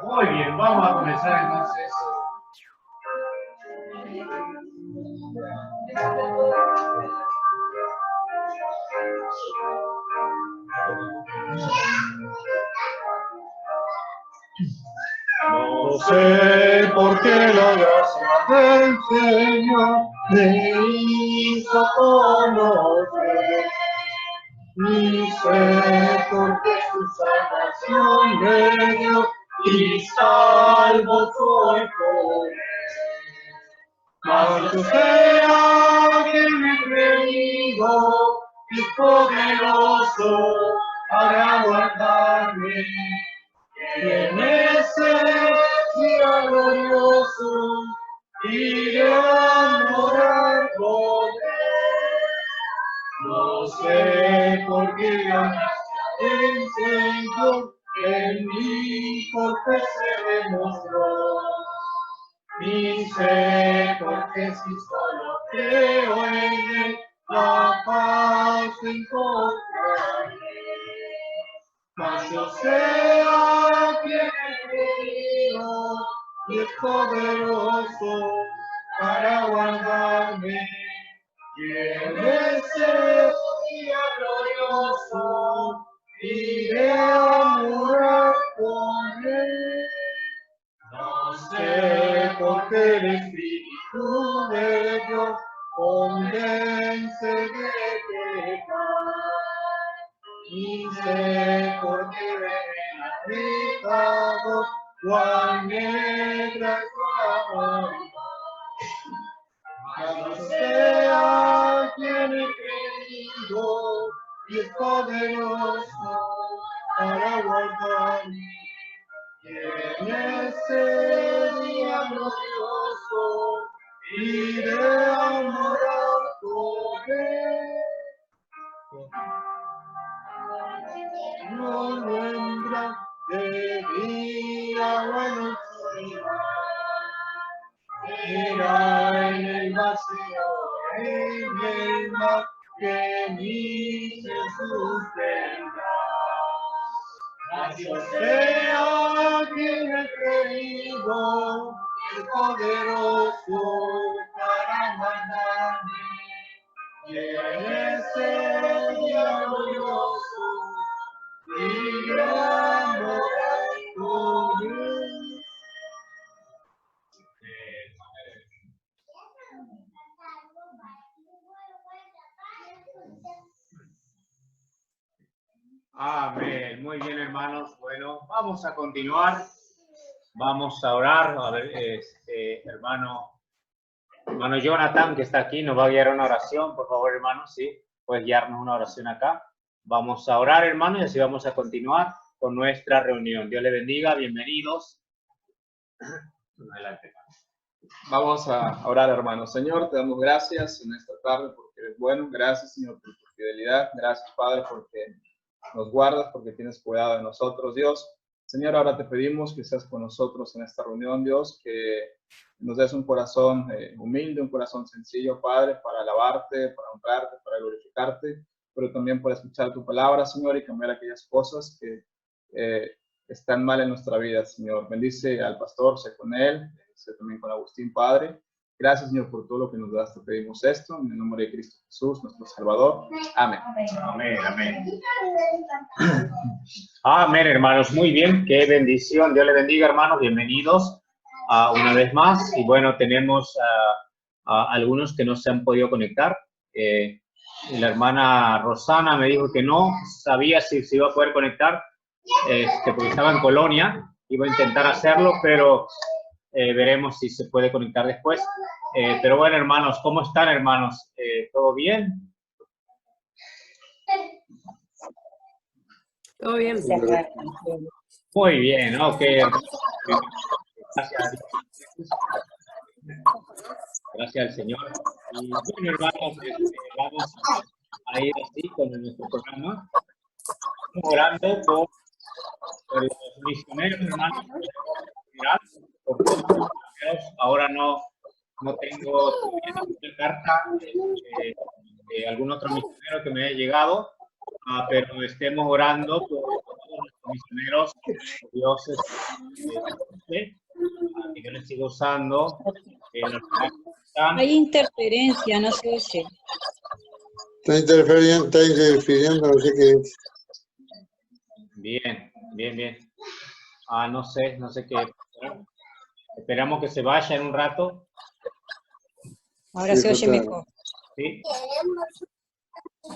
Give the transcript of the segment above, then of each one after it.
Muy bien, vamos a comenzar entonces. No sé por qué la gracia del Señor me hizo conocer, ni sé por qué su salvación me dio, y salvo soy por él. Mas yo sea que me he creído, y poderoso para guardarme. En ese día glorioso iré a morar con él. No sé por qué el Señor en mí por fe se demostró. Ni sé por qué si solo creo en él, la paz encontraré. Mas yo sea quien he creído y es poderoso para guardarme. Y en ese día glorioso iré a morar con él. No sé por qué el Espíritu de Dios convence de pecar. Y sé por qué ven pecados, cuán negra es tu alma. Mas sea quien he creído y es poderoso para guardarme. Y en ese día glorioso iré a morar con él. No vendrá de día o en oscuridad, será en el vacío, en el mar que mi Jesús vendrá. Mas sea quien he creído, el poderoso para guardarme. Y en ese día glorioso iré a morar con él. Amén. Muy bien, hermanos. Bueno, vamos a continuar. Vamos a orar. A ver, hermano Jonathan, que está aquí, nos va a guiar una oración. Por favor, hermano, sí, puedes guiarnos una oración acá. Vamos a orar, hermano, y así vamos a continuar con nuestra reunión. Dios le bendiga. Bienvenidos. Adelante, hermano. Vamos a orar, hermanos. Señor, te damos gracias en esta tarde porque eres bueno. Gracias, Señor, por tu fidelidad. Gracias, Padre, porque nos guardas, porque tienes cuidado de nosotros, Dios. Señor, ahora te pedimos que seas con nosotros en esta reunión, Dios, que nos des un corazón humilde, un corazón sencillo, Padre, para alabarte, para honrarte, para glorificarte, pero también para escuchar tu palabra, Señor, y cambiar aquellas cosas que están mal en nuestra vida, Señor. Bendice al pastor, sé con él, bendice también con Agustín, Padre. Gracias, Señor, por todo lo que nos das. Te pedimos esto en el nombre de Cristo Jesús, nuestro Salvador. Amén. Amén, amén. Amén, hermanos. Muy bien, qué bendición. Dios le bendiga, hermanos. Bienvenidos una vez más. Y bueno, tenemos a algunos que no se han podido conectar. La hermana Rosana me dijo que no sabía si se iba a poder conectar, porque estaba en Colonia. Iba a intentar hacerlo, pero veremos si se puede conectar después. Pero bueno, hermanos, ¿cómo están, hermanos? ¿Todo bien? Todo bien. Muy bien, ok. Gracias. Gracias al Señor. Y bueno, hermanos, vamos a ir así con nuestro programa, orando por los misioneros, hermanos. Por todos los misioneros. Ahora no tengo una carta de algún otro misionero que me haya llegado, pero estemos orando por todos misioneros, Dios que yo les sigo usando. Hay interferencia, no se oye. Está interfiriendo, no sé qué es. Bien, bien, bien. No sé qué. Esperamos que se vaya en un rato. Ahora Sí, se oye total. mejor. ¿Sí?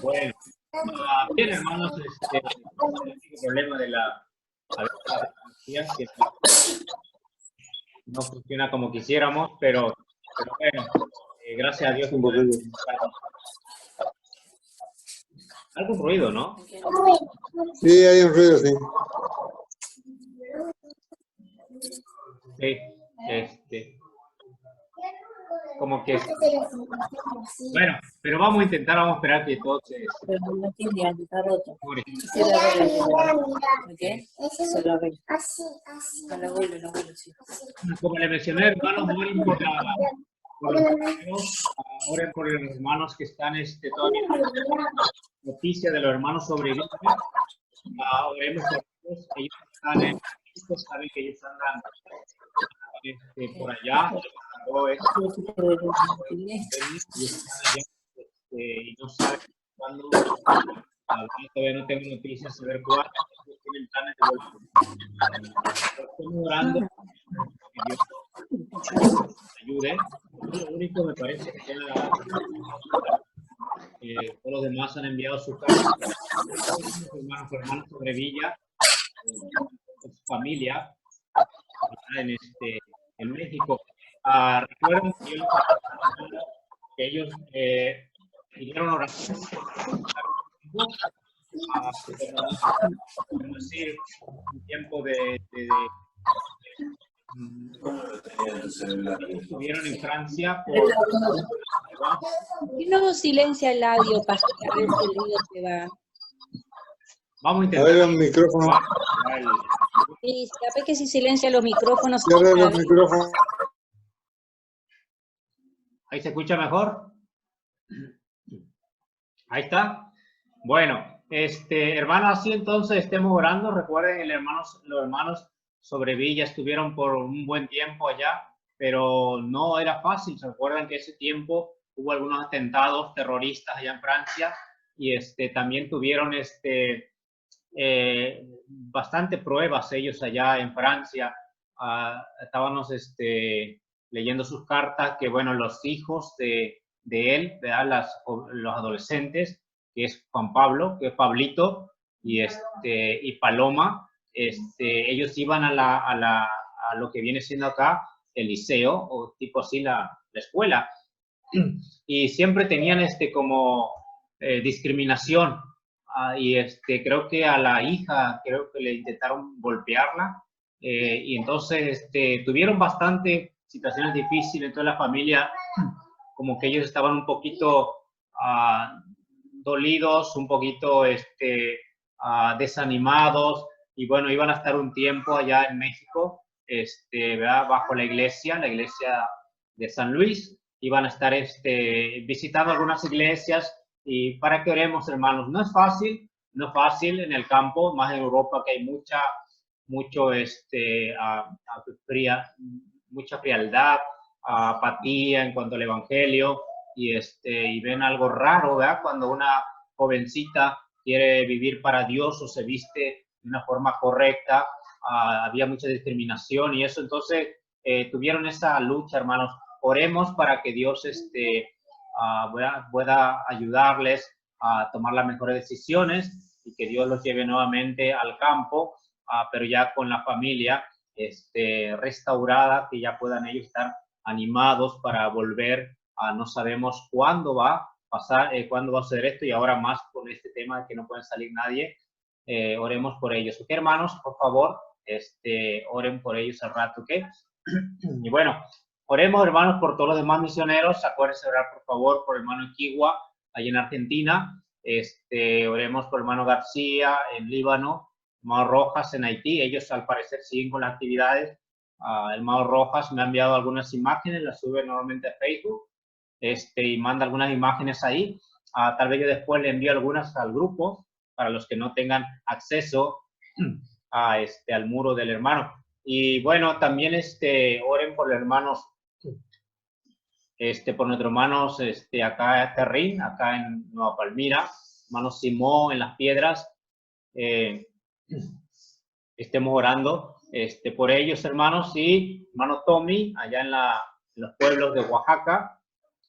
Bueno. Bien, hermanos, el problema de la tecnología que no funciona como quisiéramos, pero bueno, gracias a Dios. Un poquito. Algo ruido, ¿no? Sí, hay un ruido, sí. Sí, como que, bueno, pero vamos a intentar, vamos a esperar que todo se... Pero no tiene, está roto. Pobre. Se lo arregla. ¿Qué? Se lo arregla. Al abuelo, sí. Como le mencioné, hermanos, oren por los hermanos, oren por los hermanos que están todavía noticia de los hermanos sobrevivientes. Oremos por ellos. Ellos están en México, saben que ellos andan por allá. Y no saben cuándo. Todavía no tengo noticias de saber cuándo tienen planes de volver. Estamos orando que Dios nos ayude. Lo único me parece que todos los demás han enviado su carta. Hermanos sobre Villa, su familia en México. Recuerden que ellos pidieron oración decir un tiempo estuvieron en Francia por... ¿Por qué no silencia el audio para ver si el ruido se va? Vamos a A intentar. ver, el micrófono. Sí, ¿sabes que si silencia los micrófonos? Cierra los micrófonos. ¿Ahí se escucha mejor? Ahí está. Bueno, hermanos, así entonces estemos orando. Recuerden, los hermanos sobre Villa estuvieron por un buen tiempo allá, pero no era fácil. ¿Se acuerdan que ese tiempo hubo algunos atentados terroristas allá en Francia? Y también tuvieron bastante pruebas ellos allá en Francia. Estábamos leyendo sus cartas que, bueno, los hijos de él, ¿verdad? Los adolescentes, que es Juan Pablo, que es Pablito, y Paloma, ellos iban a lo que viene siendo acá el liceo, o tipo así la escuela, y siempre tenían como discriminación. Y creo que a la hija, creo que le intentaron golpearla, y entonces tuvieron bastante situaciones difíciles. Entonces la familia, como que ellos estaban un poquito dolidos, un poquito desanimados, y bueno, iban a estar un tiempo allá en México, ¿verdad? Bajo la iglesia de San Luis. Iban a estar visitando algunas iglesias, y para que oremos, hermanos. No es fácil en el campo, más en Europa, que hay mucha frialdad, apatía en cuanto al evangelio, y ven algo raro, ¿verdad? Cuando una jovencita quiere vivir para Dios o se viste de una forma correcta. Había mucha discriminación y eso. Entonces tuvieron esa lucha, hermanos. Oremos para que Dios pueda ayudarles a tomar las mejores decisiones, y que Dios los lleve nuevamente al campo, pero ya con la familia restaurada, que ya puedan ellos estar animados para volver. No sabemos cuándo va a pasar, cuándo va a suceder esto, y ahora más con este tema de que no pueden salir nadie. Oremos por ellos, ¿ok, hermanos? Por favor, oren por ellos al rato, ¿ok? Y bueno, oremos, hermanos, por todos los demás misioneros. Acuérdense de orar, por favor, por el hermano Equigua, allá en Argentina. Oremos por el hermano García en Líbano, hermano Rojas en Haití. Ellos al parecer siguen con las actividades. El hermano Rojas me ha enviado algunas imágenes, las sube normalmente a Facebook, y manda algunas imágenes ahí. Tal vez yo después le envío algunas al grupo para los que no tengan acceso al muro del hermano. Y bueno, también oren por los hermanos, por nuestros hermanos acá en Terrín, acá en Nueva Palmira, hermano Simón en Las Piedras. Estemos orando por ellos, hermanos, y hermano Tommy, allá en los pueblos de Oaxaca,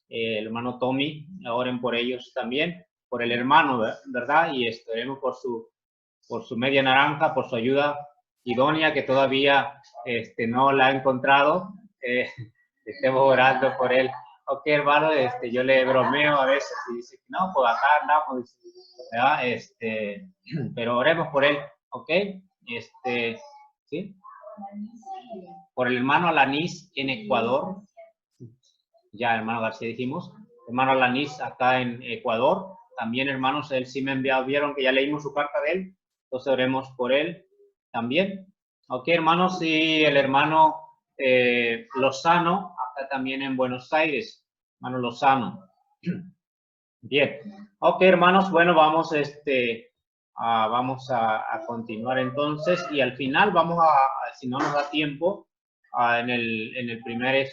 el hermano Tommy, oren por ellos también, por el hermano, ¿verdad? Y oremos por su media naranja, por su ayuda idónea, que todavía no la ha encontrado. Estemos orando por él. Ok, hermano, yo le bromeo a veces y dice, no, pues acá andamos, ¿verdad? Pero oremos por él, ¿ok? ¿Sí? Por el hermano Alanís en Ecuador. Ya, hermano García dijimos. Hermano Alanís acá en Ecuador. También, hermanos, él sí me ha enviado, vieron que ya leímos su carta de él. Entonces oremos por él también. Ok, hermanos, y el hermano Lozano, acá también en Buenos Aires. Hermano Lozano. Bien. Ok, hermanos, bueno, vamos vamos a continuar entonces, y al final vamos si no nos da tiempo, en el primer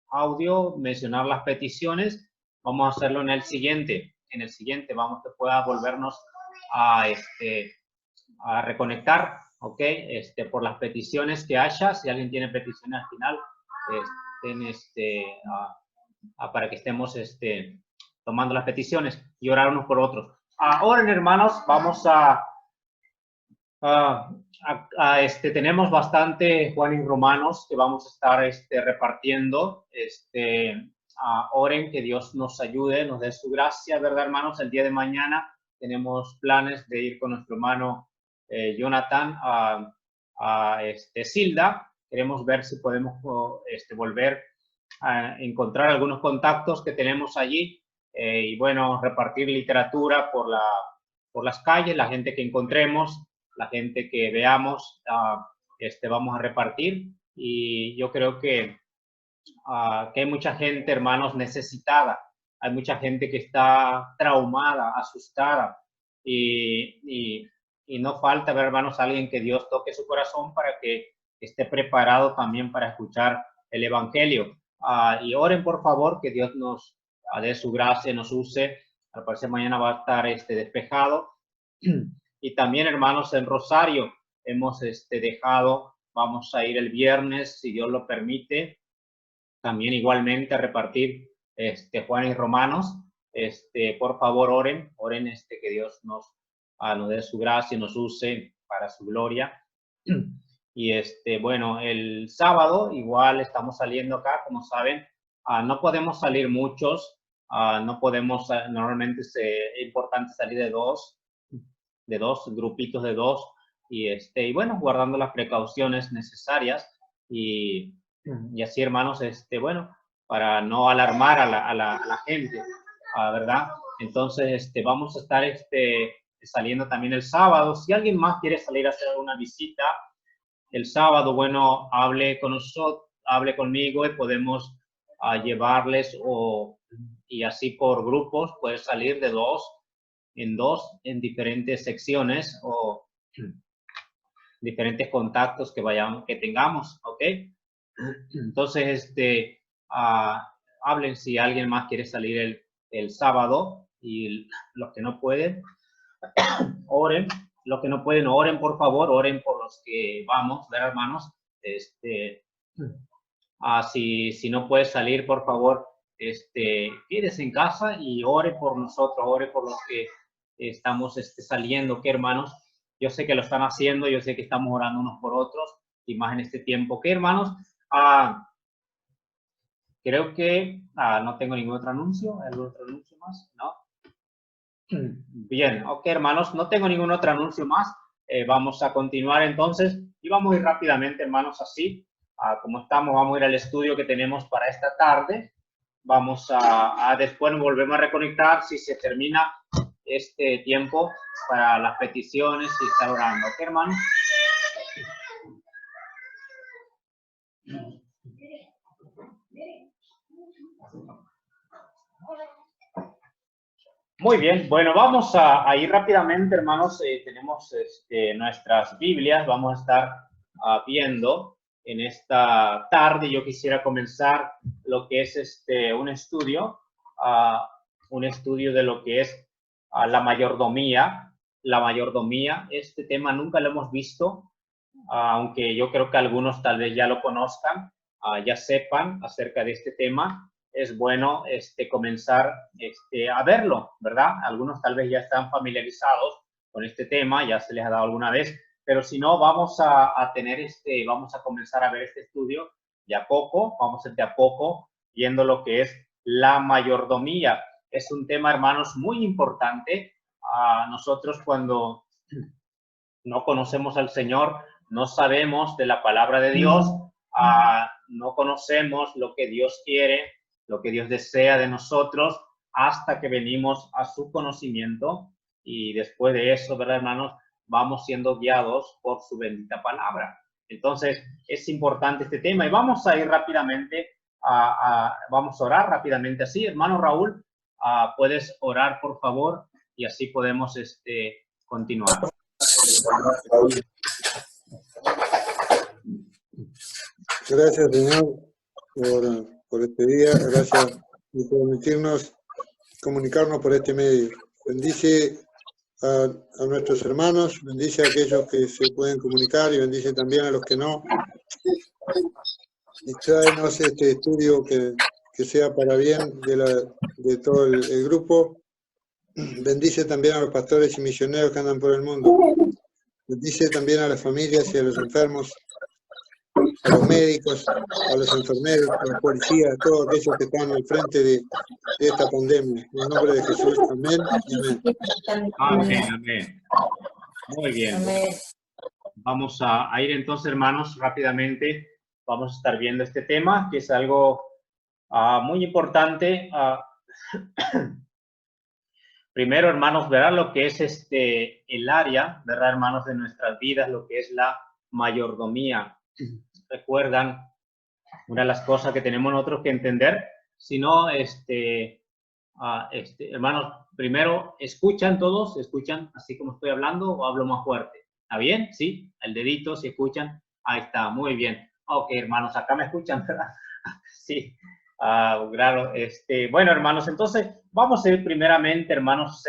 audio mencionar las peticiones. Vamos a hacerlo en el siguiente. En el siguiente vamos que pueda volvernos a reconectar, ¿ok? Por las peticiones que haya. Si alguien tiene peticiones al final, para que estemos tomando las peticiones y orar unos por otros. Ahora, hermanos, vamos tenemos bastante Juan y Romanos que vamos a estar repartiendo. Oren que Dios nos ayude, nos dé su gracia, ¿verdad, hermanos? El día de mañana tenemos planes de ir con nuestro hermano Jonathan a Silda. Queremos ver si podemos volver a encontrar algunos contactos que tenemos allí. Y bueno, repartir literatura por las calles, la gente que encontremos, la gente que veamos, vamos a repartir. Y yo creo que hay mucha gente, hermanos, necesitada. Hay mucha gente que está traumada, asustada. Y no falta, hermanos, alguien que Dios toque su corazón para que esté preparado también para escuchar el Evangelio. Y oren, por favor, que Dios nos dé su gracia, nos use. Al parecer mañana va a estar despejado. Y también, hermanos, en Rosario hemos dejado, vamos a ir el viernes, si Dios lo permite, también igualmente a repartir Juan y Romanos. Por favor, oren, que Dios nos dé su gracia y nos use para su gloria. Y bueno, el sábado igual estamos saliendo acá, como saben. No podemos salir muchos, no podemos, normalmente es importante salir de dos grupitos de dos, y bueno, guardando las precauciones necesarias, y así, hermanos, bueno, para no alarmar a la gente, ¿verdad? Entonces, vamos a estar saliendo también el sábado. Si alguien más quiere salir a hacer alguna visita el sábado, bueno, hable con nosotros, hable conmigo, y podemos llevarles, y así por grupos, puede salir de dos en diferentes secciones, o diferentes contactos que tengamos, ¿ok? Entonces, hablen si alguien más quiere salir el sábado, y los que no pueden, oren. Los que no pueden, oren, por favor, oren por los que vamos, ¿verdad, hermanos? Si no puedes salir, por favor, quédese en casa y ore por nosotros, ore por los que estamos saliendo, ¿qué, hermanos? Yo sé que lo están haciendo, yo sé que estamos orando unos por otros, y más en este tiempo, ¿qué, hermanos? Creo que no tengo ningún otro anuncio. ¿Algún otro anuncio más? ¿No? Bien, ok, hermanos, no tengo ningún otro anuncio más. Vamos a continuar entonces, y vamos a ir rápidamente, hermanos, así. Como estamos, vamos a ir al estudio que tenemos para esta tarde. Vamos después nos volvemos a reconectar si se termina este tiempo para las peticiones y estar orando. ¿Ok, hermanos? Muy bien, bueno, vamos a ir rápidamente, hermanos. Tenemos tenemos nuestras Biblias, vamos a estar viendo en esta tarde. Yo quisiera comenzar lo que es un estudio de lo que es la mayordomía. La mayordomía, este tema nunca lo hemos visto, aunque yo creo que algunos tal vez ya lo conozcan, ya sepan acerca de este tema. Es bueno comenzar a verlo, ¿verdad? Algunos tal vez ya están familiarizados con este tema, ya se les ha dado alguna vez, pero si no, vamos a tener vamos a comenzar a ver este estudio de a poco, vamos a ir de a poco viendo lo que es la mayordomía. Es un tema, hermanos, muy importante. Nosotros cuando no conocemos al Señor, no sabemos de la palabra de Dios, no conocemos lo que Dios quiere, lo que Dios desea de nosotros, hasta que venimos a su conocimiento, y después de eso, ¿verdad, hermanos? Vamos siendo guiados por su bendita palabra. Entonces, es importante este tema, y vamos a ir rápidamente, vamos a orar rápidamente así. Hermano Raúl, ¿puedes orar, por favor? Y así podemos continuar. Gracias, Señor, por este día. Gracias por permitirnos comunicarnos por este medio. Bendice a nuestros hermanos, bendice a aquellos que se pueden comunicar y bendice también a los que no. Y tráenos este estudio que sea para bien de todo el grupo. Bendice también a los pastores y misioneros que andan por el mundo. Bendice también a las familias y a los enfermos, a los médicos, a los enfermeros, a los policías, a todos aquellos que están al frente de esta pandemia. En el nombre de Jesús, amén y amén. Amén, amén. Muy bien. Amén. Vamos a ir entonces, hermanos, rápidamente. Vamos a estar viendo este tema, que es algo muy importante. Primero, hermanos, verán lo que es el área, ¿verdad, hermanos, de nuestras vidas, lo que es la mayordomía. Recuerdan, una de las cosas que tenemos nosotros que entender, si no, hermanos, primero, ¿escuchan todos? ¿Escuchan así como estoy hablando o hablo más fuerte? ¿Está bien? ¿Sí? El dedito, si escuchan. Ahí está, muy bien. Ok, hermanos, acá me escuchan, ¿verdad? Sí. Claro, bueno, hermanos, entonces vamos a ir primeramente, hermanos,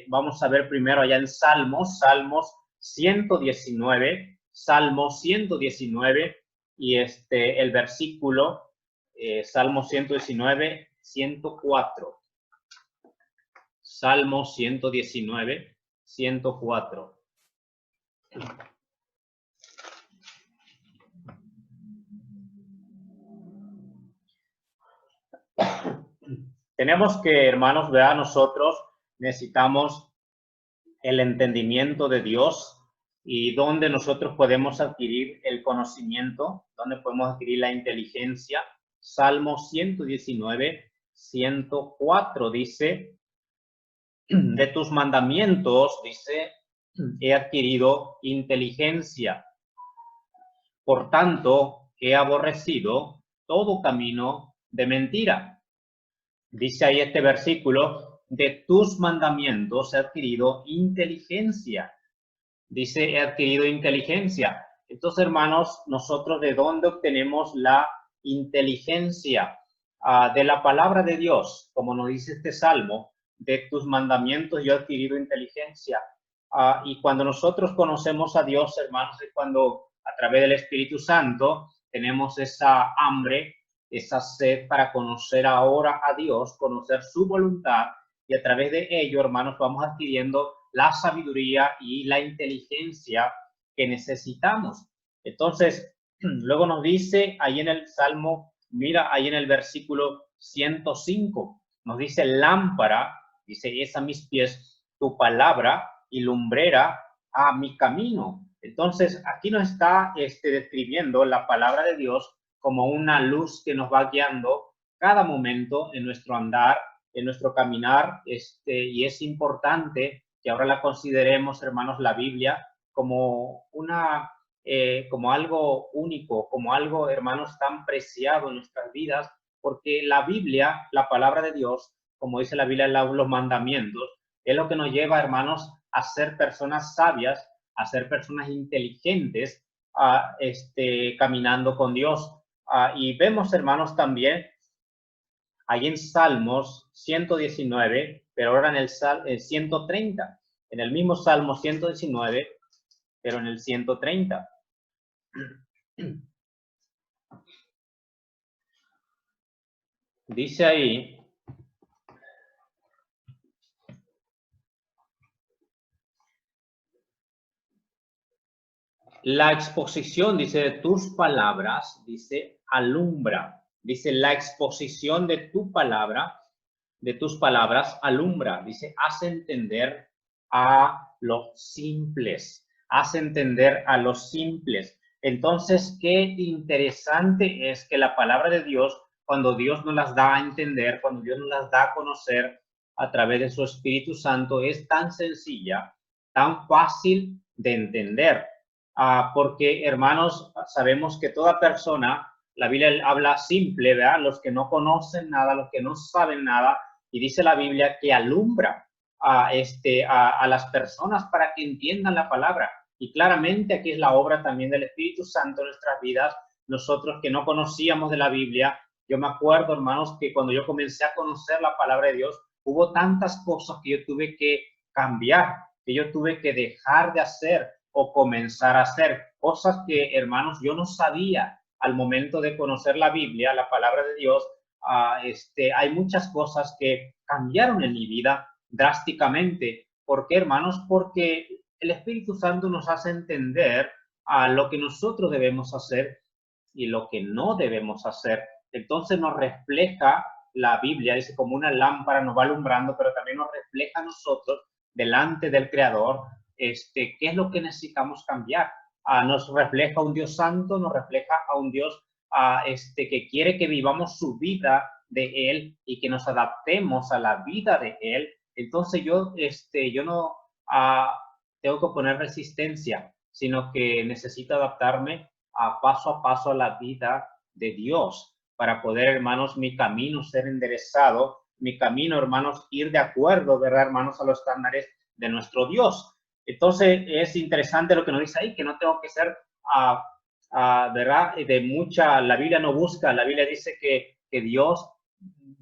vamos a ver primero allá en Salmos 119, Salmo 119, y el versículo, Salmo 119, 104. Salmo 119, 104. Tenemos que, hermanos, vean, nosotros necesitamos el entendimiento de Dios y donde nosotros podemos adquirir el conocimiento, donde podemos adquirir la inteligencia. Salmo 119, 104 dice, de tus mandamientos, dice, he adquirido inteligencia. Por tanto, he aborrecido todo camino de mentira. Dice ahí este versículo, de tus mandamientos he adquirido inteligencia. Dice, he adquirido inteligencia. Entonces, hermanos, nosotros ¿de dónde obtenemos la inteligencia? De la palabra de Dios, como nos dice este salmo, de tus mandamientos yo he adquirido inteligencia. Y cuando nosotros conocemos a Dios, hermanos, es cuando a través del Espíritu Santo tenemos esa hambre, esa sed para conocer ahora a Dios, conocer su voluntad, y a través de ello, hermanos, vamos adquiriendo la sabiduría y la inteligencia que necesitamos. Entonces, luego nos dice ahí en el Salmo, mira, ahí en el versículo 105, nos dice lámpara, dice, es a mis pies tu palabra y lumbrera a mi camino. Entonces, aquí nos está describiendo la palabra de Dios como una luz que nos va guiando cada momento en nuestro andar, en nuestro caminar, y es importante que ahora la consideremos, hermanos, la Biblia como como algo único, como algo, hermanos, tan preciado en nuestras vidas, porque la Biblia, la palabra de Dios, como dice la Biblia, los mandamientos, es lo que nos lleva, hermanos, a ser personas sabias, a ser personas inteligentes, caminando con Dios. Y vemos, hermanos, también ahí en Salmos 119, pero ahora en el 130, en el mismo Salmo 119, pero en el 130. Dice ahí, la exposición, dice, de tus palabras, dice, alumbra. Dice, la exposición de tu palabra, de tus palabras, alumbra. Dice, hace entender a los simples. Hace entender a los simples. Entonces, qué interesante es que la palabra de Dios, cuando Dios nos las da a entender, cuando Dios nos las da a conocer a través de su Espíritu Santo, es tan sencilla, tan fácil de entender. Porque, hermanos, sabemos que toda persona, la Biblia habla simple, ¿verdad? Los que no conocen nada, los que no saben nada, y dice la Biblia que alumbra a las personas para que entiendan la palabra. Y claramente aquí es la obra también del Espíritu Santo en nuestras vidas. Nosotros que no conocíamos de la Biblia, yo me acuerdo, hermanos, que cuando yo comencé a conocer la palabra de Dios, hubo tantas cosas que yo tuve que cambiar, que yo tuve que dejar de hacer o comenzar a hacer cosas que, hermanos, yo no sabía al momento de conocer la Biblia, la palabra de Dios. Hay muchas cosas que cambiaron en mi vida drásticamente. ¿Por qué, hermanos? Porque el Espíritu Santo nos hace entender lo que nosotros debemos hacer y lo que no debemos hacer. Entonces nos refleja la Biblia, dice, como una lámpara nos va alumbrando, pero también nos refleja a nosotros delante del Creador, qué es lo que necesitamos cambiar. Nos refleja a un Dios santo, nos refleja a un Dios que quiere que vivamos su vida de Él y que nos adaptemos a la vida de Él. Entonces yo no tengo que poner resistencia, sino que necesito adaptarme a paso la vida de Dios para poder, hermanos, mi camino ser enderezado, mi camino, hermanos, ir de acuerdo, ¿verdad, hermanos, a los estándares de nuestro Dios? Entonces, es interesante lo que nos dice ahí, que no tengo que ser, ¿verdad? La Biblia no busca, la Biblia dice que Dios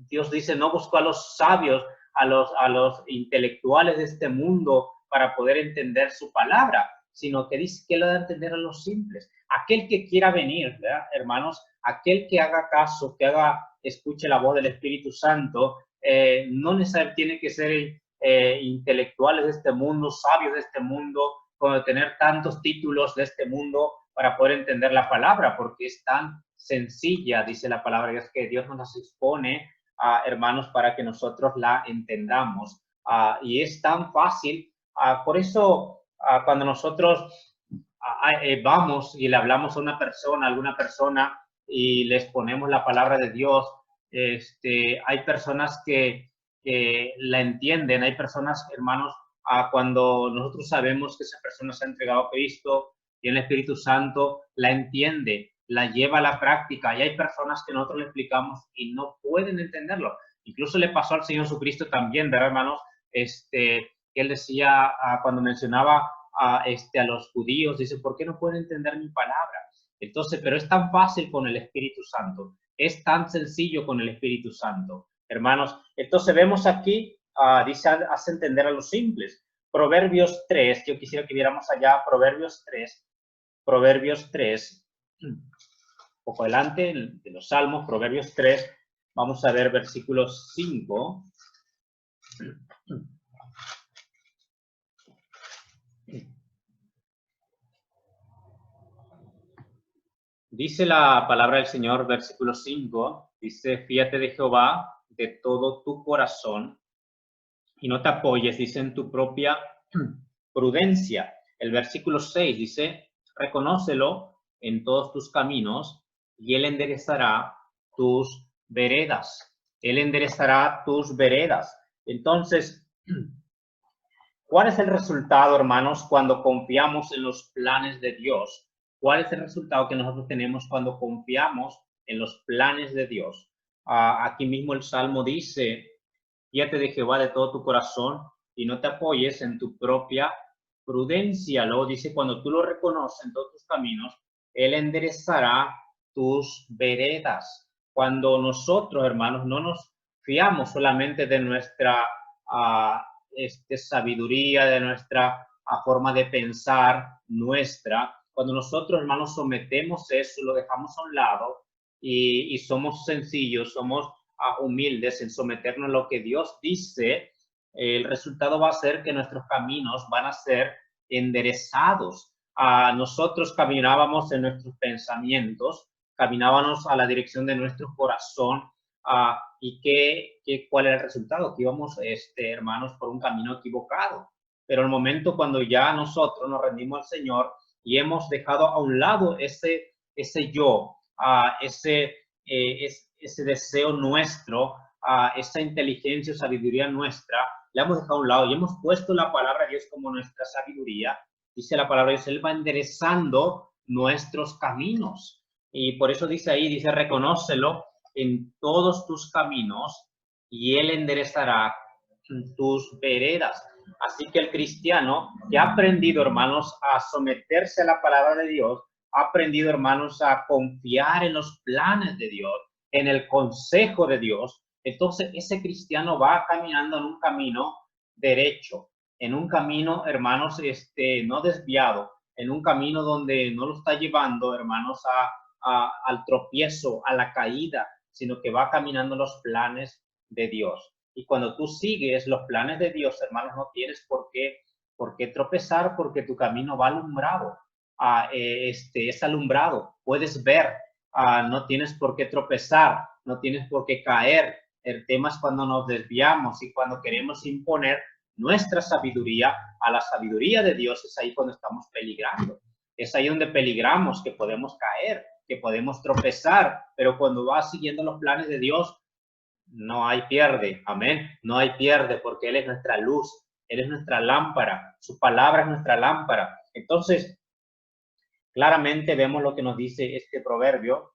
dice, no buscó a los sabios, a los intelectuales de este mundo para poder entender su palabra, sino que dice que lo da a entender a los simples. Aquel que quiera venir, ¿verdad, hermanos? Aquel que haga caso, escuche la voz del Espíritu Santo, no necesariamente tiene que ser intelectuales de este mundo, sabios de este mundo, como tener tantos títulos de este mundo para poder entender la palabra, porque es tan sencilla, dice la palabra de Dios, que Dios nos expone, hermanos, para que nosotros la entendamos. Y es tan fácil. Por eso, cuando nosotros vamos y le hablamos a alguna persona, y les ponemos la palabra de Dios, hay personas que la entienden, hay personas, hermanos, cuando nosotros sabemos que esa persona se ha entregado a Cristo, tiene el Espíritu Santo, la entiende, la lleva a la práctica, y hay personas que nosotros le explicamos y no pueden entenderlo. Incluso le pasó al Señor Jesucristo también, ¿verdad, hermanos? Que él decía, cuando mencionaba a los judíos, dice, ¿por qué no pueden entender mi palabra? Entonces, pero es tan fácil con el Espíritu Santo, es tan sencillo con el Espíritu Santo, hermanos. Entonces vemos aquí, dice, hace entender a los simples. Proverbios 3, yo quisiera que viéramos allá, Proverbios 3, un poco adelante de los Salmos, Proverbios 3, vamos a ver versículos 5. Dice la palabra del Señor, versículo 5, dice, fíate de Jehová de todo tu corazón y no te apoyes, dice, en tu propia prudencia. El versículo 6 dice, reconócelo en todos tus caminos y Él enderezará tus veredas. Él enderezará tus veredas. Entonces, ¿cuál es el resultado, hermanos, cuando confiamos en los planes de Dios? ¿Cuál es el resultado que nosotros tenemos cuando confiamos en los planes de Dios? Aquí mismo el Salmo dice, fíate de Jehová de todo tu corazón y no te apoyes en tu propia prudencia. Luego dice, cuando tú lo reconoces en todos tus caminos, Él enderezará tus veredas. Cuando nosotros, hermanos, no nos fiamos solamente de nuestra sabiduría, de nuestra forma de pensar nuestra, cuando nosotros, hermanos, sometemos eso, lo dejamos a un lado y somos sencillos, somos humildes en someternos a lo que Dios dice, el resultado va a ser que nuestros caminos van a ser enderezados. Nosotros caminábamos en nuestros pensamientos, caminábamos a la dirección de nuestro corazón, y ¿cuál era el resultado? Que íbamos, hermanos, por un camino equivocado. Pero el momento cuando ya nosotros nos rendimos al Señor y hemos dejado a un lado ese yo, ese deseo nuestro, esa inteligencia o sabiduría nuestra, la hemos dejado a un lado y hemos puesto la palabra de Dios como nuestra sabiduría. Dice la palabra de Dios, Él va enderezando nuestros caminos. Y por eso dice ahí, dice, reconócelo en todos tus caminos y Él enderezará tus veredas. Así que el cristiano que ha aprendido, hermanos, a someterse a la palabra de Dios, ha aprendido, hermanos, a confiar en los planes de Dios, en el consejo de Dios, entonces ese cristiano va caminando en un camino derecho, en un camino, hermanos, no desviado, en un camino donde no lo está llevando, hermanos, al tropiezo, a la caída, sino que va caminando los planes de Dios. Y cuando tú sigues los planes de Dios, hermanos, no tienes por qué tropezar, porque tu camino va alumbrado. Es alumbrado, puedes ver, no tienes por qué tropezar, no tienes por qué caer. El tema es cuando nos desviamos y cuando queremos imponer nuestra sabiduría a la sabiduría de Dios, es ahí cuando estamos peligrando. Es ahí donde peligramos, que podemos caer, que podemos tropezar, pero cuando vas siguiendo los planes de Dios, no hay pierde, amén, no hay pierde, porque Él es nuestra luz, Él es nuestra lámpara, su palabra es nuestra lámpara. Entonces, claramente vemos lo que nos dice este proverbio.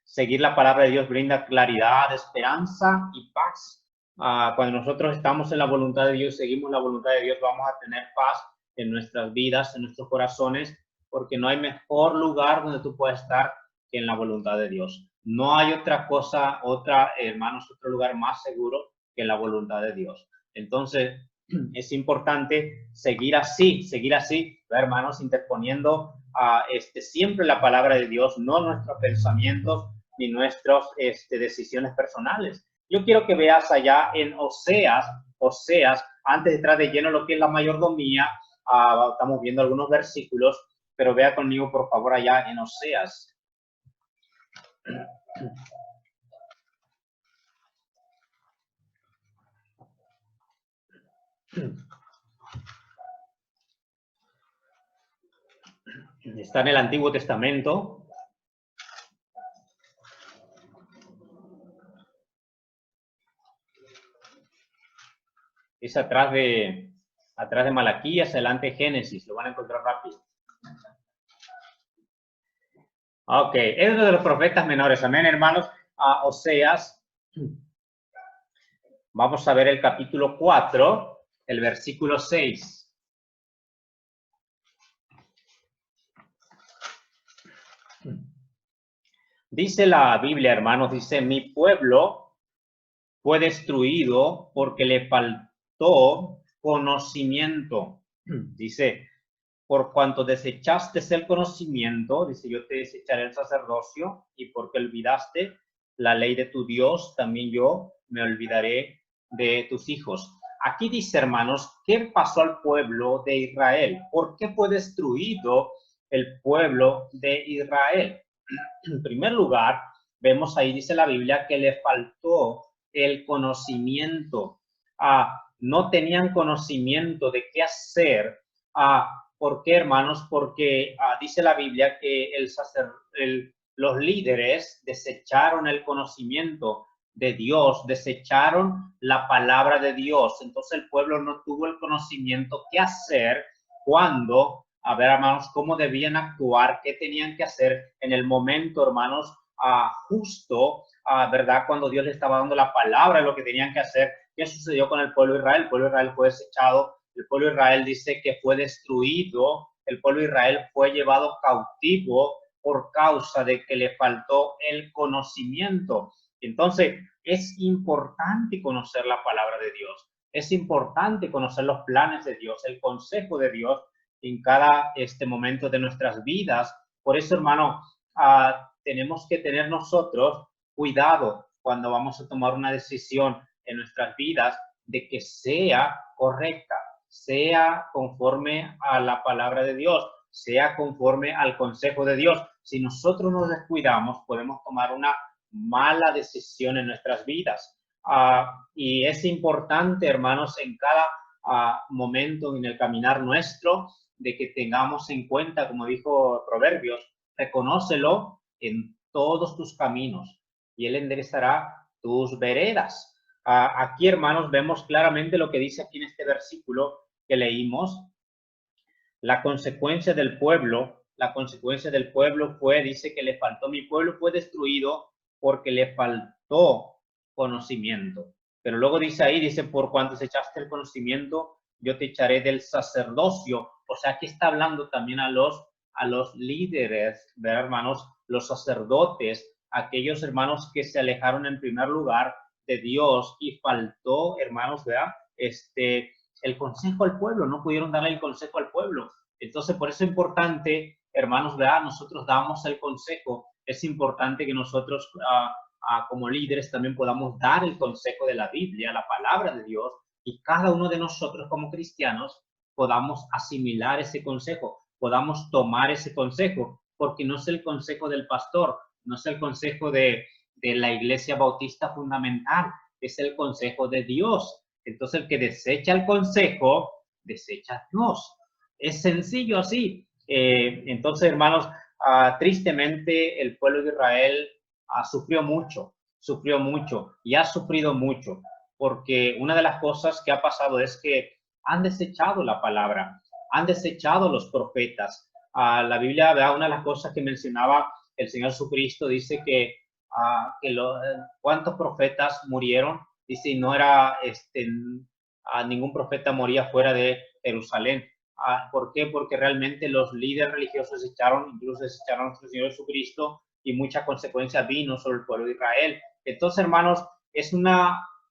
Seguir la palabra de Dios brinda claridad, esperanza y paz. Cuando nosotros estamos en la voluntad de Dios, seguimos la voluntad de Dios, vamos a tener paz en nuestras vidas, en nuestros corazones, porque no hay mejor lugar donde tú puedas estar que en la voluntad de Dios. No hay otra cosa, hermanos, otro lugar más seguro que la voluntad de Dios. Entonces, es importante seguir así, hermanos, interponiendo siempre la palabra de Dios, no nuestros pensamientos ni nuestras decisiones personales. Yo quiero que veas allá en Oseas, antes de entrar de lleno lo que es la mayordomía, estamos viendo algunos versículos, pero vea conmigo, por favor, allá en Oseas. Está en el Antiguo Testamento. Es atrás de Malaquías, adelante Génesis, lo van a encontrar rápido. Ok, es uno de los profetas menores, amén, hermanos. Oseas, vamos a ver el capítulo 4, el versículo 6. Dice la Biblia, hermanos, dice, mi pueblo fue destruido porque le faltó conocimiento. Dice, por cuanto desechaste el conocimiento, dice, yo te desecharé el sacerdocio, y porque olvidaste la ley de tu Dios, también yo me olvidaré de tus hijos. Aquí dice, hermanos, ¿qué pasó al pueblo de Israel? ¿Por qué fue destruido el pueblo de Israel? En primer lugar, vemos ahí, dice la Biblia, que le faltó el conocimiento. No tenían conocimiento de qué hacer. ¿Por qué, hermanos? Porque dice la Biblia que los líderes desecharon el conocimiento de Dios, desecharon la palabra de Dios. Entonces el pueblo no tuvo el conocimiento qué hacer cuando, a ver, hermanos, cómo debían actuar, qué tenían que hacer en el momento, hermanos, justo, ¿verdad? Cuando Dios les estaba dando la palabra, lo que tenían que hacer. ¿Qué sucedió con el pueblo de Israel? El pueblo de Israel fue desechado, el pueblo de Israel dice que fue destruido, el pueblo de Israel fue llevado cautivo por causa de que le faltó el conocimiento. Entonces, es importante conocer la palabra de Dios, es importante conocer los planes de Dios, el consejo de Dios en cada momento de nuestras vidas. Por eso, hermano, tenemos que tener nosotros cuidado cuando vamos a tomar una decisión en nuestras vidas de que sea correcta, sea conforme a la palabra de Dios, sea conforme al consejo de Dios. Si nosotros nos descuidamos, podemos tomar una mala decisión en nuestras vidas. Y es importante, hermanos, en cada momento en el caminar nuestro, de que tengamos en cuenta, como dijo Proverbios, reconócelo en todos tus caminos y Él enderezará tus veredas. Aquí, hermanos, vemos claramente lo que dice aquí en este versículo que leímos. La consecuencia del pueblo fue, dice que le faltó, mi pueblo fue destruido porque le faltó conocimiento. Pero luego dice ahí, dice, por cuanto echaste el conocimiento, yo te echaré del sacerdocio. O sea, aquí está hablando también a los líderes, ¿verdad, hermanos? Los sacerdotes, aquellos hermanos que se alejaron en primer lugar de Dios y faltó, hermanos, ¿verdad? El consejo al pueblo, no pudieron darle el consejo al pueblo. Entonces, por eso es importante, hermanos, ¿verdad? Nosotros damos el consejo. Es importante que nosotros, como líderes, también podamos dar el consejo de la Biblia, la palabra de Dios, y cada uno de nosotros como cristianos podamos asimilar ese consejo, podamos tomar ese consejo, porque no es el consejo del pastor, no es el consejo de la Iglesia Bautista Fundamental, es el consejo de Dios. Entonces, el que desecha el consejo, desecha a Dios. Es sencillo así. Entonces, hermanos, tristemente el pueblo de Israel sufrió mucho y ha sufrido mucho, porque una de las cosas que ha pasado es que han desechado la palabra, han desechado los profetas. La Biblia, ¿verdad? Una de las cosas que mencionaba el Señor Jesucristo, dice que ¿cuántos profetas murieron? Dice, y no era, ningún profeta moría fuera de Jerusalén. ¿Por qué? Porque realmente los líderes religiosos incluso desecharon a nuestro Señor Jesucristo y mucha consecuencia vino sobre el pueblo de Israel. Entonces, hermanos, es un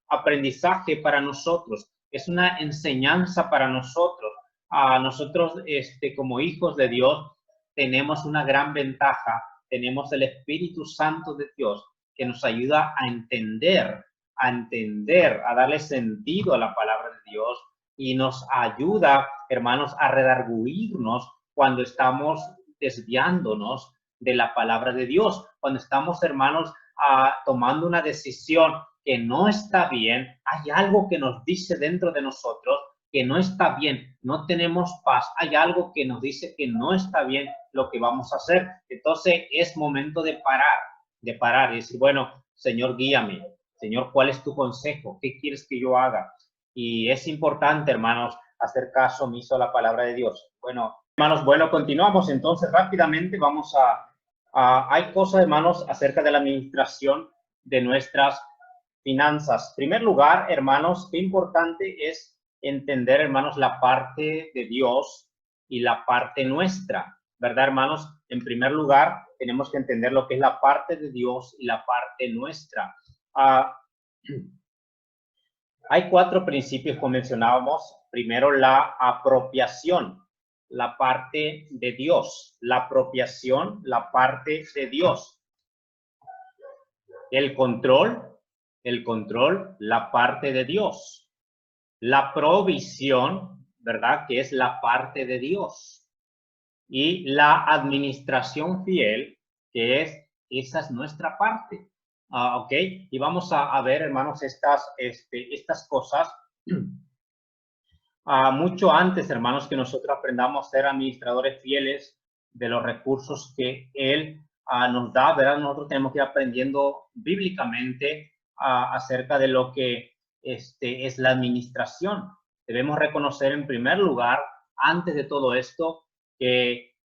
aprendizaje para nosotros, es una enseñanza para nosotros. Nosotros, como hijos de Dios, tenemos una gran ventaja. Tenemos el Espíritu Santo de Dios que nos ayuda a entender, a darle sentido a la palabra de Dios y nos ayuda, hermanos, a redarguirnos cuando estamos desviándonos de la palabra de Dios, cuando estamos, hermanos, tomando una decisión que no está bien. Hay algo que nos dice dentro de nosotros que no está bien, no tenemos paz, hay algo que nos dice que no está bien lo que vamos a hacer. Entonces es momento de parar y decir, bueno, Señor, guíame. Señor, ¿cuál es tu consejo? ¿Qué quieres que yo haga? Y es importante, hermanos, hacer caso omiso a la palabra de Dios. Bueno, hermanos, continuamos entonces rápidamente. Vamos hay cosas, hermanos, acerca de la administración de nuestras finanzas. En primer lugar, hermanos, qué importante es entender, hermanos, la parte de Dios y la parte nuestra, ¿verdad, hermanos? En primer lugar, tenemos que entender lo que es la parte de Dios y la parte nuestra. Hay 4 principios que mencionábamos. Primero, la apropiación, la parte de Dios. La apropiación, la parte de Dios. El control, la parte de Dios. La provisión, ¿verdad? Que es la parte de Dios. Y la administración fiel, que esa es nuestra parte. ¿Ok? Y vamos a ver, hermanos, estas cosas mucho antes, hermanos, que nosotros aprendamos a ser administradores fieles de los recursos que Él nos da, ¿verdad? Nosotros tenemos que ir aprendiendo bíblicamente acerca de lo que es la administración. Debemos reconocer en primer lugar, antes de todo esto, que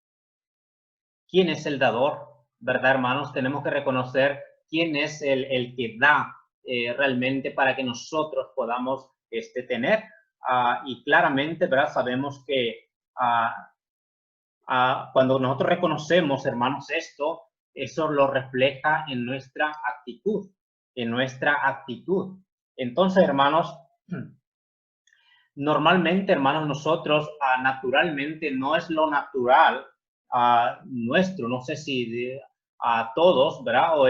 quién es el dador, ¿verdad, hermanos? Tenemos que reconocer quién es el que da. realmente para que nosotros podamos tener. Y claramente, ¿verdad? Sabemos que cuando nosotros reconocemos, hermanos, esto, eso lo refleja en nuestra actitud, Entonces, hermanos, normalmente, hermanos, nosotros naturalmente no es lo natural nuestro, no sé si a todos, ¿verdad? O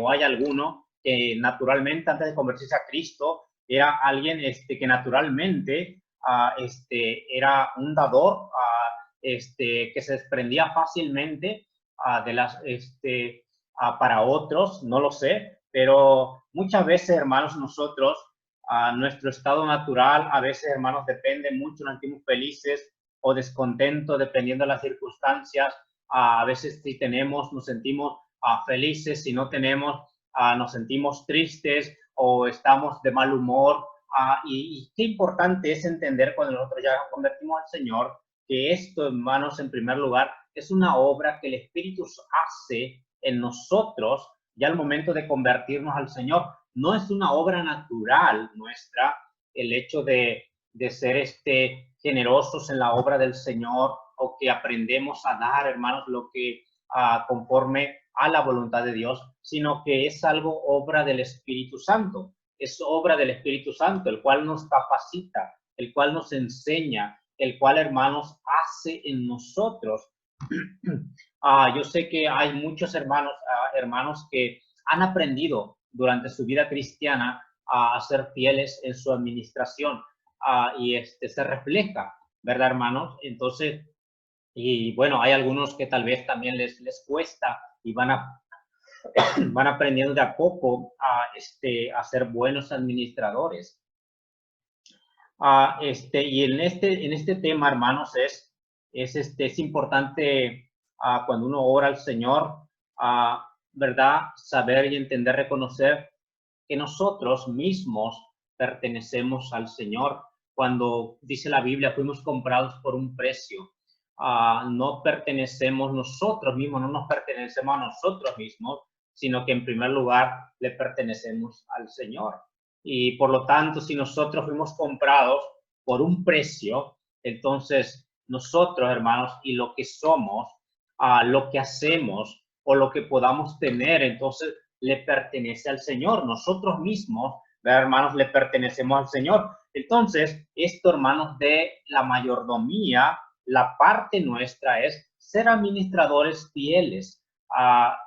hay alguno que naturalmente antes de convertirse a Cristo era alguien que naturalmente era un dador, que se desprendía fácilmente de las para otros, no lo sé, pero muchas veces, hermanos, nosotros nuestro estado natural, a veces, hermanos, depende mucho, nos sentimos felices o descontentos dependiendo de las circunstancias. A veces si tenemos, nos sentimos felices, si no tenemos, nos sentimos tristes o estamos de mal humor. Y qué importante es entender cuando nosotros ya nos convertimos al Señor, que esto, hermanos, en primer lugar, es una obra que el Espíritu hace en nosotros ya al momento de convertirnos al Señor. No es una obra natural nuestra el hecho de ser generosos en la obra del Señor, o que aprendemos a dar, hermanos, lo que conforme a la voluntad de Dios, sino que es algo obra del Espíritu Santo. Es obra del Espíritu Santo, el cual nos capacita, el cual nos enseña, el cual, hermanos, hace en nosotros. Yo sé que hay muchos hermanos que han aprendido durante su vida cristiana a ser fieles en su administración, y se refleja, ¿verdad, hermanos? Entonces, y bueno, hay algunos que tal vez también les cuesta y van aprendiendo de a poco a ser buenos administradores. Y en este tema, hermanos, es importante cuando uno ora al Señor, ¿verdad? Saber y entender, reconocer que nosotros mismos pertenecemos al Señor. Cuando dice la Biblia, fuimos comprados por un precio. No pertenecemos nosotros mismos, no nos pertenecemos a nosotros mismos, sino que en primer lugar le pertenecemos al Señor. Y por lo tanto, si nosotros fuimos comprados por un precio, entonces nosotros, hermanos, y lo que somos, lo que hacemos o lo que podamos tener, entonces le pertenece al Señor. Nosotros mismos, ¿verdad, hermanos? Le pertenecemos al Señor. Entonces, esto, hermanos, de la mayordomía, la parte nuestra es ser administradores fieles,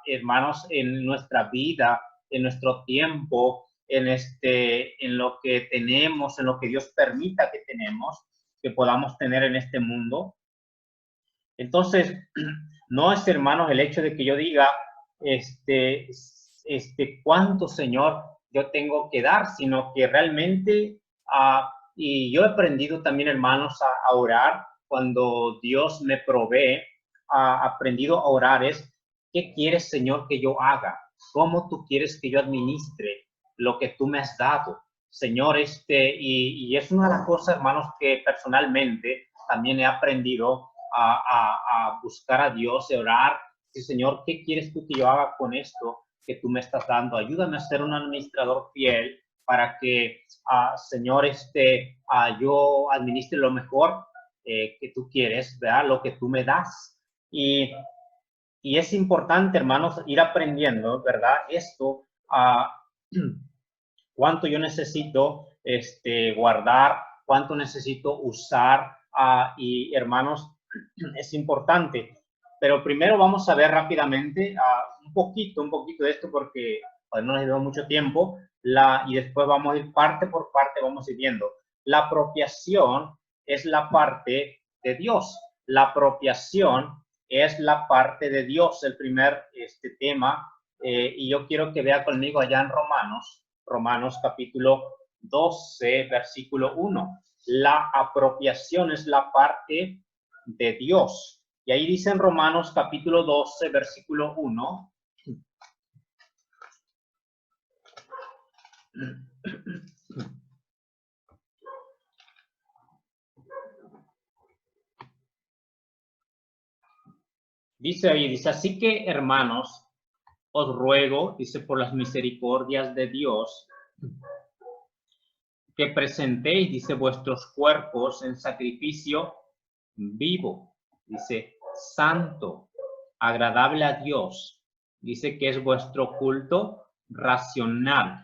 hermanos, en nuestra vida, en nuestro tiempo, en lo que tenemos, en lo que Dios permita que podamos tener en este mundo. Entonces, no es, hermanos, el hecho de que yo diga, cuánto, Señor, yo tengo que dar, sino que realmente, y yo he aprendido también, hermanos, a orar cuando Dios me provee, aprendido a orar es, ¿qué quieres, Señor, que yo haga? ¿Cómo tú quieres que yo administre lo que tú me has dado? Señor, y es una de las cosas, hermanos, que personalmente también he aprendido a buscar a Dios, a orar. Sí, Señor, ¿qué quieres tú que yo haga con esto que tú me estás dando? Ayúdame a ser un administrador fiel para que, Señor, yo administre lo mejor que tú quieres, ¿verdad? Lo que tú me das. Y es importante, hermanos, ir aprendiendo, ¿verdad? Esto, cuánto yo necesito guardar, cuánto necesito usar, y hermanos, es importante. Pero primero vamos a ver rápidamente un poquito de esto, porque no les lleva mucho tiempo, y después vamos a ir parte por parte, vamos a ir viendo. La apropiación es la parte de Dios. La apropiación es la parte de Dios, el primer tema, y yo quiero que vea conmigo allá en Romanos capítulo 12, versículo 1. La apropiación es la parte de Dios. Y ahí dice en Romanos capítulo 12, versículo 1. Dice ahí, dice, así que, hermanos, os ruego, dice, por las misericordias de Dios, que presentéis, dice, vuestros cuerpos en sacrificio vivo, dice, santo, agradable a Dios, dice que es vuestro culto racional.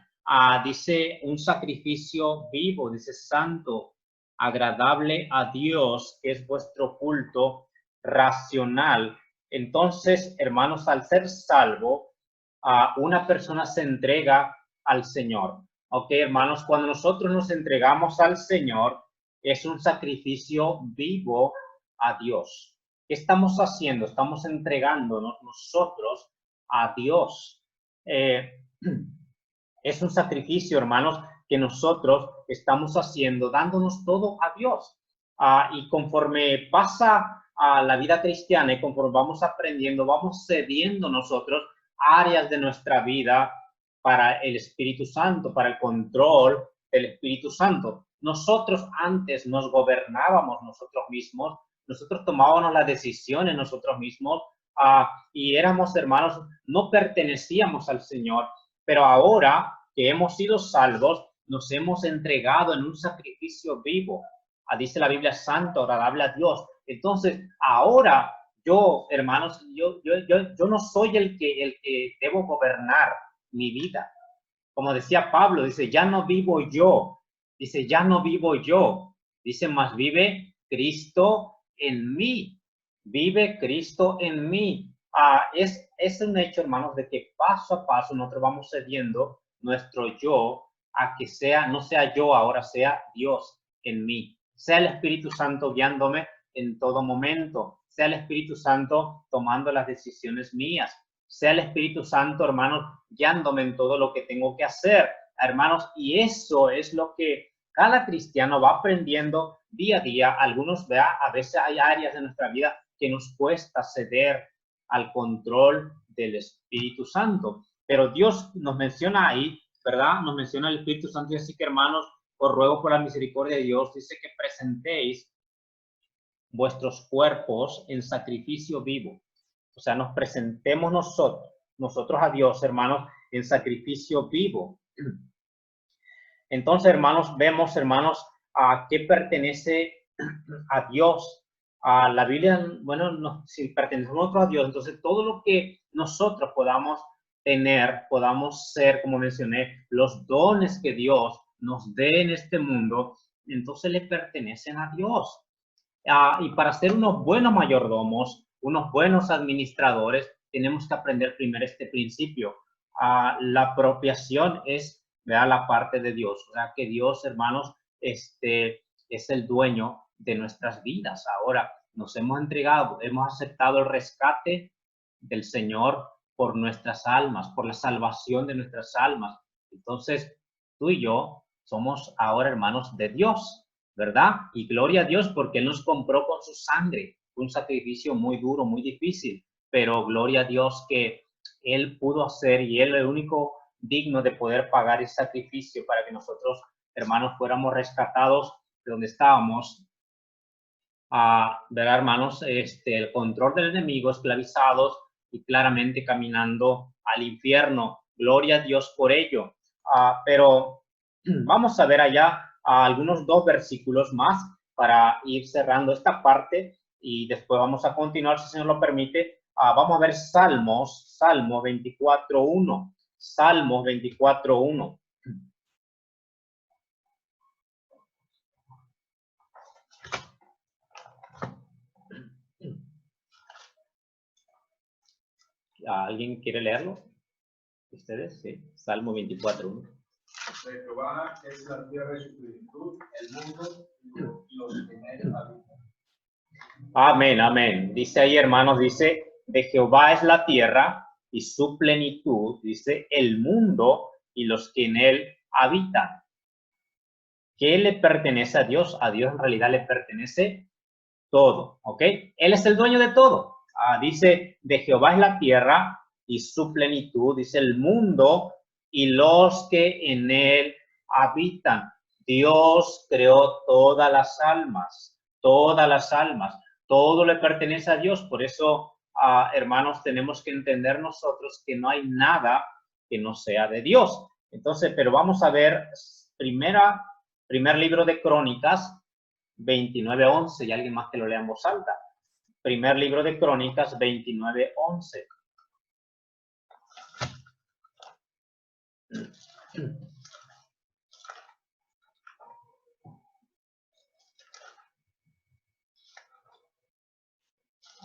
Dice un sacrificio vivo, dice santo, agradable a Dios, que es vuestro culto racional. Entonces, hermanos, al ser salvo, una persona se entrega al Señor. Ok, hermanos, cuando nosotros nos entregamos al Señor, es un sacrificio vivo a Dios. ¿Qué estamos haciendo? Estamos entregándonos nosotros a Dios. Es un sacrificio, hermanos, que nosotros estamos haciendo, dándonos todo a Dios. Y conforme pasa la vida cristiana y conforme vamos aprendiendo, vamos cediendo nosotros áreas de nuestra vida para el Espíritu Santo, para el control del Espíritu Santo. Nosotros antes nos gobernábamos nosotros mismos, nosotros tomábamos las decisiones nosotros mismos y éramos, hermanos, no pertenecíamos al Señor, pero ahora que hemos sido salvos, nos hemos entregado en un sacrificio vivo. Dice la Biblia, santo, agradable a Dios. Entonces, ahora yo, hermanos, yo no soy el que debo gobernar mi vida. Como decía Pablo, dice, ya no vivo yo. Dice, ya no vivo yo. Dice, más vive Cristo en mí. Vive Cristo en mí. Es un hecho, hermanos, de que paso a paso nosotros vamos cediendo nuestro yo a que sea, no sea yo ahora, sea Dios en mí. Sea el Espíritu Santo guiándome en todo momento. Sea el Espíritu Santo tomando las decisiones mías. Sea el Espíritu Santo, hermanos, guiándome en todo lo que tengo que hacer, hermanos. Y eso es lo que cada cristiano va aprendiendo día a día. Algunos, a veces hay áreas de nuestra vida que nos cuesta ceder al control del Espíritu Santo. Pero Dios nos menciona ahí, ¿verdad? Nos menciona el Espíritu Santo y así que, hermanos, os ruego por la misericordia de Dios, dice que presentéis vuestros cuerpos en sacrificio vivo. O sea, nos presentemos nosotros a Dios, hermanos, en sacrificio vivo. Entonces, hermanos, vemos, hermanos, a qué pertenece a Dios. A la Biblia, bueno, si pertenecemos nosotros a Dios, entonces todo lo que nosotros podamos tener, podamos ser, como mencioné, los dones que Dios nos dé en este mundo, entonces le pertenecen a Dios. Y para ser unos buenos mayordomos, unos buenos administradores, tenemos que aprender primero este principio. La apropiación es, ¿verdad?, la parte de Dios. O sea, que Dios, hermanos, es el dueño de nuestras vidas. Ahora nos hemos entregado, hemos aceptado el rescate del Señor por nuestras almas, por la salvación de nuestras almas. Entonces, tú y yo somos ahora hermanos de Dios, ¿verdad? Y gloria a Dios porque Él nos compró con su sangre. Un sacrificio muy duro, muy difícil, pero gloria a Dios que Él pudo hacer y Él es el único digno de poder pagar ese sacrificio para que nosotros, hermanos, fuéramos rescatados de donde estábamos, ¿verdad, hermanos? El control del enemigo, esclavizados y claramente caminando al infierno. Gloria a Dios por ello. Pero vamos a ver allá algunos 2 versículos más para ir cerrando esta parte y después vamos a continuar, si el Señor lo permite. Vamos a ver Salmo 24:1. Salmo 24:1. ¿Alguien quiere leerlo? ¿Ustedes? Sí. Salmo 24:1. De Jehová es la tierra y su plenitud, el mundo y los que en él habitan. Amén, amén. Dice ahí, hermanos, dice, de Jehová es la tierra y su plenitud, dice, el mundo y los que en él habitan. ¿Qué le pertenece a Dios? A Dios en realidad le pertenece todo, ¿ok? Él es el dueño de todo. Dice, de Jehová es la tierra y su plenitud, dice, el mundo y los que en él habitan. Dios creó todas las almas, todo le pertenece a Dios. Por eso, hermanos, tenemos que entender nosotros que no hay nada que no sea de Dios. Entonces, pero vamos a ver primer libro de Crónicas 29:11, y alguien más que lo lea en voz alta. Primer libro de Crónicas 29:11.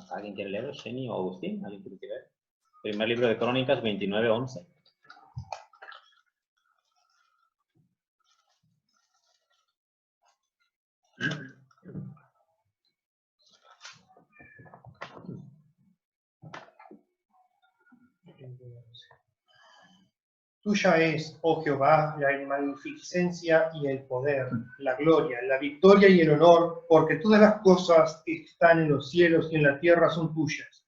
¿Alguien quiere leer? ¿Sheni o Agustín? ¿Alguien quiere leer? Primer libro de Crónicas 29:11. Tuya es, oh Jehová, la magnificencia y el poder, la gloria, la victoria y el honor, porque todas las cosas que están en los cielos y en la tierra son tuyas.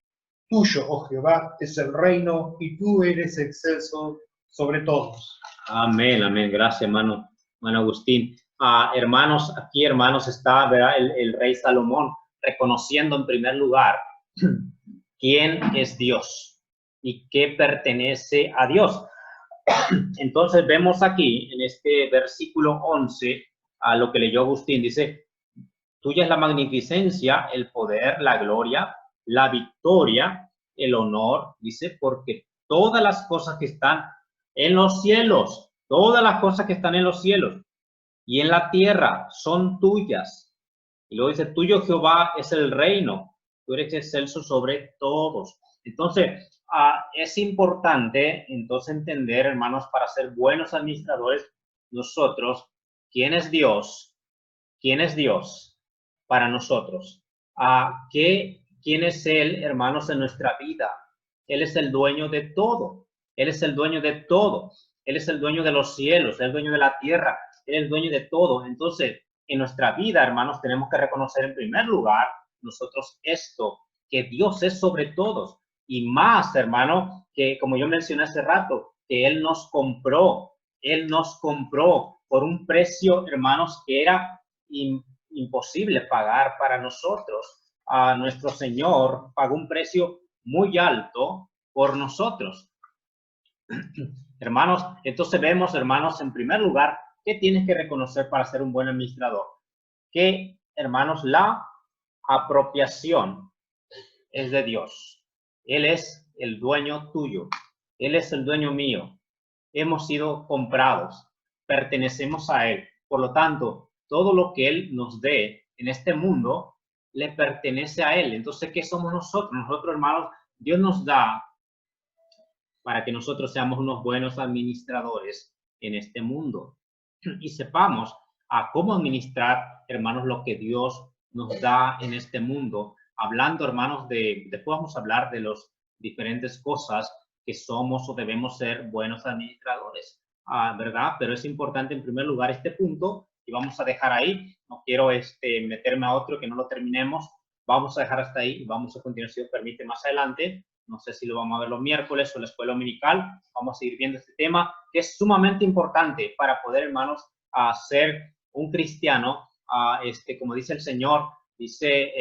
Tuyo, oh Jehová, es el reino, y tú eres excelso sobre todos. Amén, amén. Gracias, hermano Agustín. Hermanos, aquí, hermanos, está, ¿verdad?, el rey Salomón reconociendo en primer lugar quién es Dios y qué pertenece a Dios. Entonces vemos aquí en este versículo 11 a lo que leyó Agustín, dice: tuya es la magnificencia, el poder, la gloria, la victoria, el honor, dice, porque todas las cosas que están en los cielos, todas las cosas que están en los cielos y en la tierra son tuyas. Y luego dice: tuyo, Jehová, es el reino, tú eres excelso sobre todos. Entonces, es importante entonces entender, hermanos, para ser buenos administradores, nosotros, ¿quién es Dios? ¿Quién es Dios para nosotros? ¿Quién es Él, hermanos, en nuestra vida? Él es el dueño de todo. Él es el dueño de todo. Él es el dueño de los cielos, Él es el dueño de la tierra, Él es el dueño de todo. Entonces, en nuestra vida, hermanos, tenemos que reconocer en primer lugar nosotros esto, que Dios es sobre todos. Y más, hermano, que como yo mencioné hace rato, que Él nos compró por un precio, hermanos, que era imposible pagar para nosotros. Nuestro Señor pagó un precio muy alto por nosotros. Hermanos, entonces vemos, hermanos, en primer lugar, ¿qué tienes que reconocer para ser un buen administrador? Que, hermanos, la apropiación es de Dios. Él es el dueño tuyo. Él es el dueño mío. Hemos sido comprados. Pertenecemos a Él. Por lo tanto, todo lo que Él nos dé en este mundo le pertenece a Él. Entonces, ¿qué somos nosotros? Nosotros, hermanos, Dios nos da para que nosotros seamos unos buenos administradores en este mundo y sepamos cómo administrar, hermanos, lo que Dios nos da en este mundo. Hablando, hermanos, después vamos a hablar de las diferentes cosas que somos o debemos ser buenos administradores, ¿verdad? Pero es importante en primer lugar este punto y vamos a dejar ahí. No quiero meterme a otro que no lo terminemos. Vamos a dejar hasta ahí y vamos a continuar, si Dios permite, más adelante. No sé si lo vamos a ver los miércoles o la escuela dominical. Vamos a seguir viendo este tema que es sumamente importante para poder, hermanos, ser un cristiano. Como dice el Señor, dice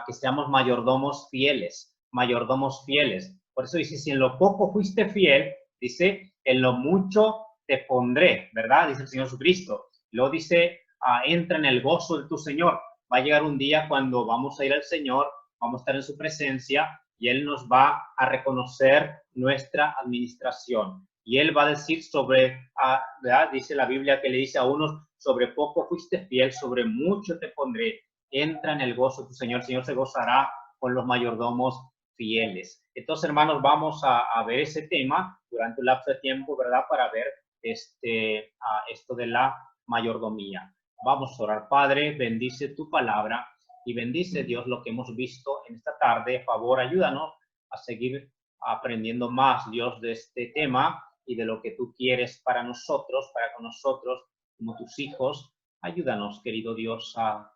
que seamos mayordomos fieles, mayordomos fieles. Por eso dice: si en lo poco fuiste fiel, dice, en lo mucho te pondré, ¿verdad? Dice el Señor Jesucristo. Luego dice, entra en el gozo de tu Señor. Va a llegar un día cuando vamos a ir al Señor, vamos a estar en su presencia y Él nos va a reconocer nuestra administración. Y Él va a decir ¿verdad? Dice la Biblia que le dice a unos: sobre poco fuiste fiel, sobre mucho te pondré. Entra en el gozo de tu Señor. El Señor se gozará con los mayordomos fieles. Entonces, hermanos, vamos a ver ese tema durante un lapso de tiempo, ¿verdad? Para ver esto de la mayordomía. Vamos a orar. Padre, bendice tu palabra y bendice, Dios, lo que hemos visto en esta tarde. Por favor, ayúdanos a seguir aprendiendo más, Dios, de este tema y de lo que tú quieres para nosotros, para con nosotros, como tus hijos. Ayúdanos, querido Dios, a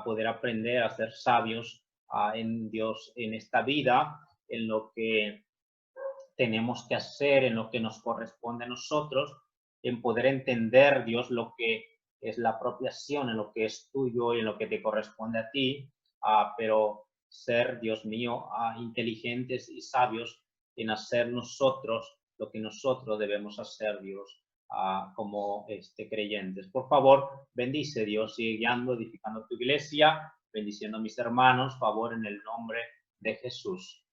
poder aprender a ser sabios en Dios, en esta vida, en lo que tenemos que hacer, en lo que nos corresponde a nosotros, en poder entender, Dios, lo que es la apropiación, en lo que es tuyo y en lo que te corresponde a ti, pero ser, Dios mío, inteligentes y sabios en hacer nosotros lo que nosotros debemos hacer, Dios, como creyentes. Por favor, bendice, Dios, sigue guiando, edificando tu iglesia, bendiciendo a mis hermanos, favor en el nombre de Jesús.